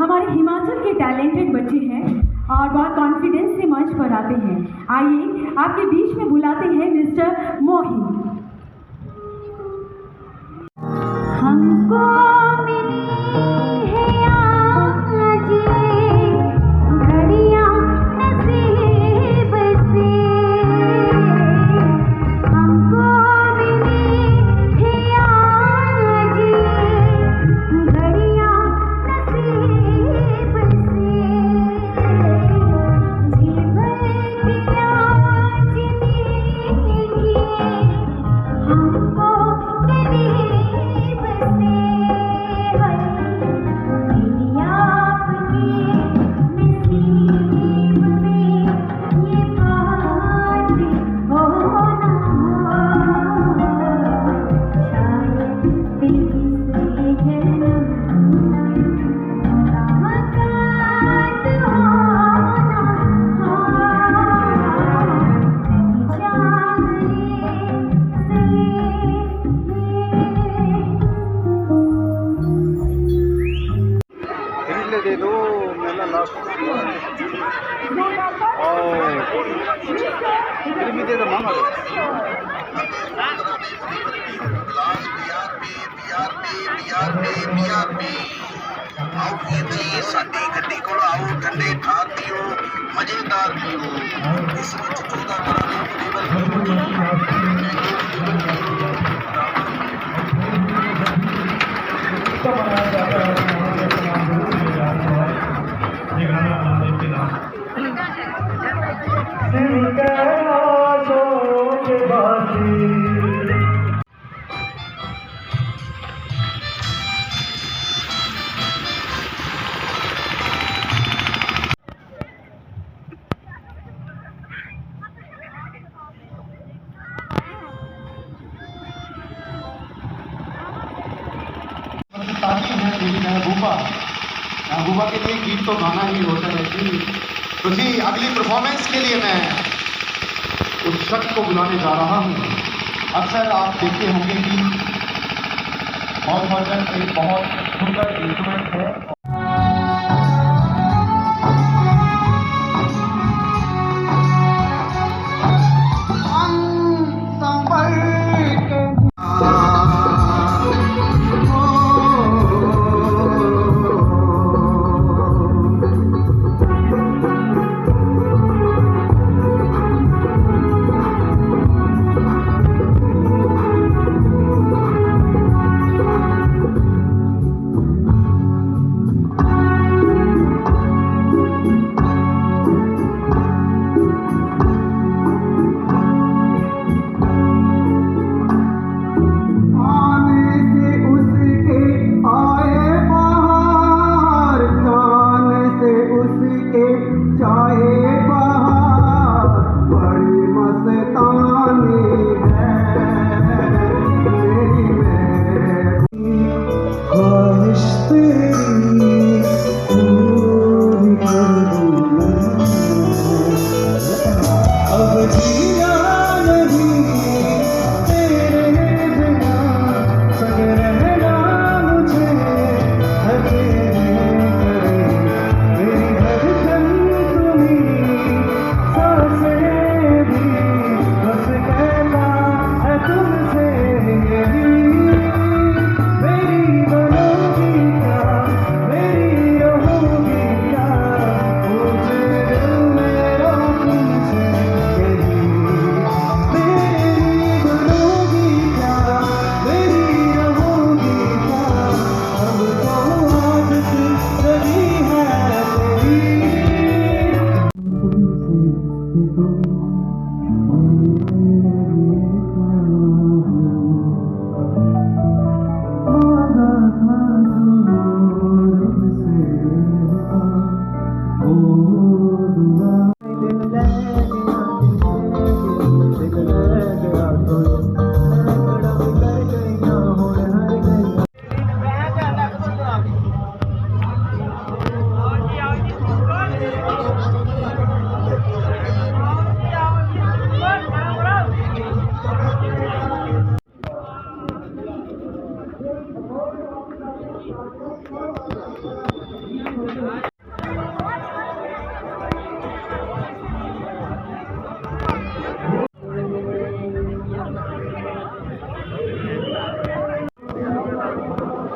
हमारे हिमाचल के टैलेंटेड बच्चे हैं और बहुत कॉन्फिडेंस से मंच पर आते हैं। आइए आपके बीच में बुलाते हैं मिस्टर मोही। हमको दे दो मेला लास्ट फिर भी दे दो मांगा आओ जी साडी गड्डी को आओ ठंडे ठार पियो मजेदार पियो इस विच 14 तरह के महबूबा के लिए गीत तो गाना ही होता है कि तो तो जी अगली परफॉर्मेंस के लिए मैं उस शख्स को बुलाने जा रहा हूँ। अक्सर आप देखते होंगे कि मौजूद एक बहुत सुंदर इंस्ट्रूमेंट है।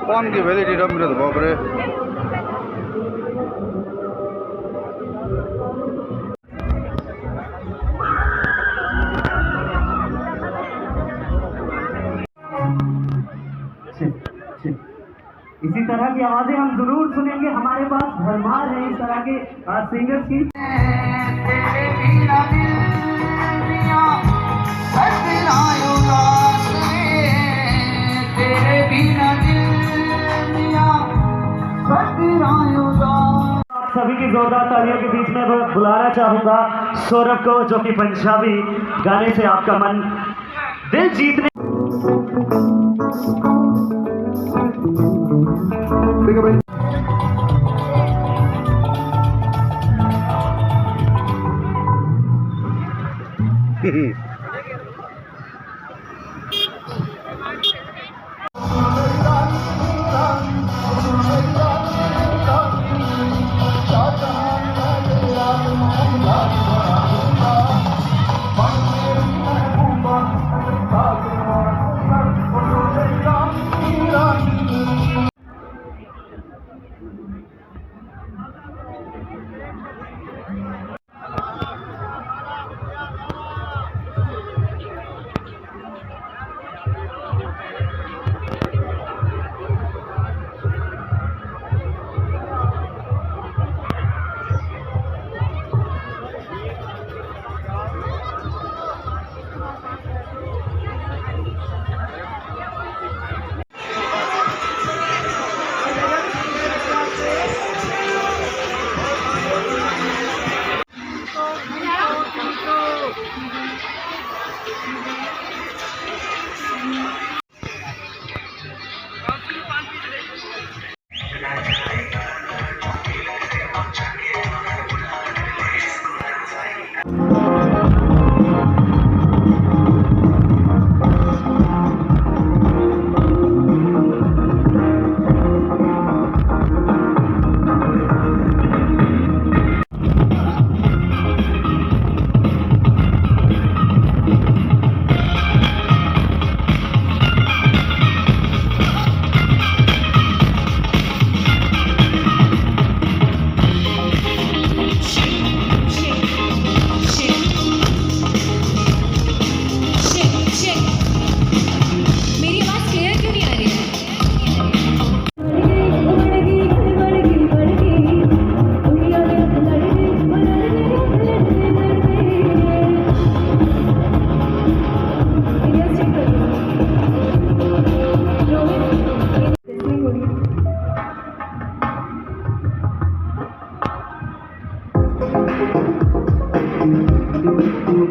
कौन की वैलिडिटी रब मेरे तो बाप रे। इसी तरह की आवाजें हम जरूर सुनेंगे। हमारे पास भरमार है इस तरह के सिंगर्स की। आप सभी की जोरदार तालियों के बीच में बुलाना चाहूंगा सौरभ को, जो कि पंजाबी गाने से आपका मन दिल जीतने। यहाँ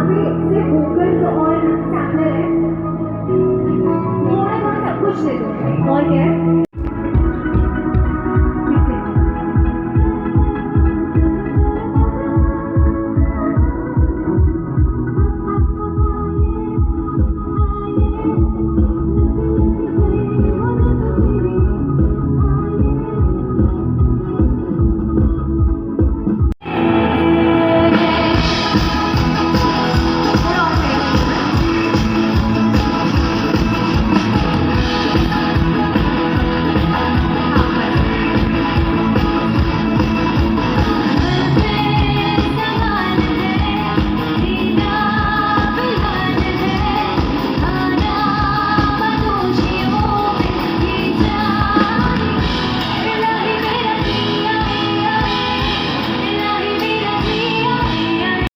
पे सिर्फ vocals और sampler है, थोड़ा थोड़ा सब कुछ दे दो और क्या है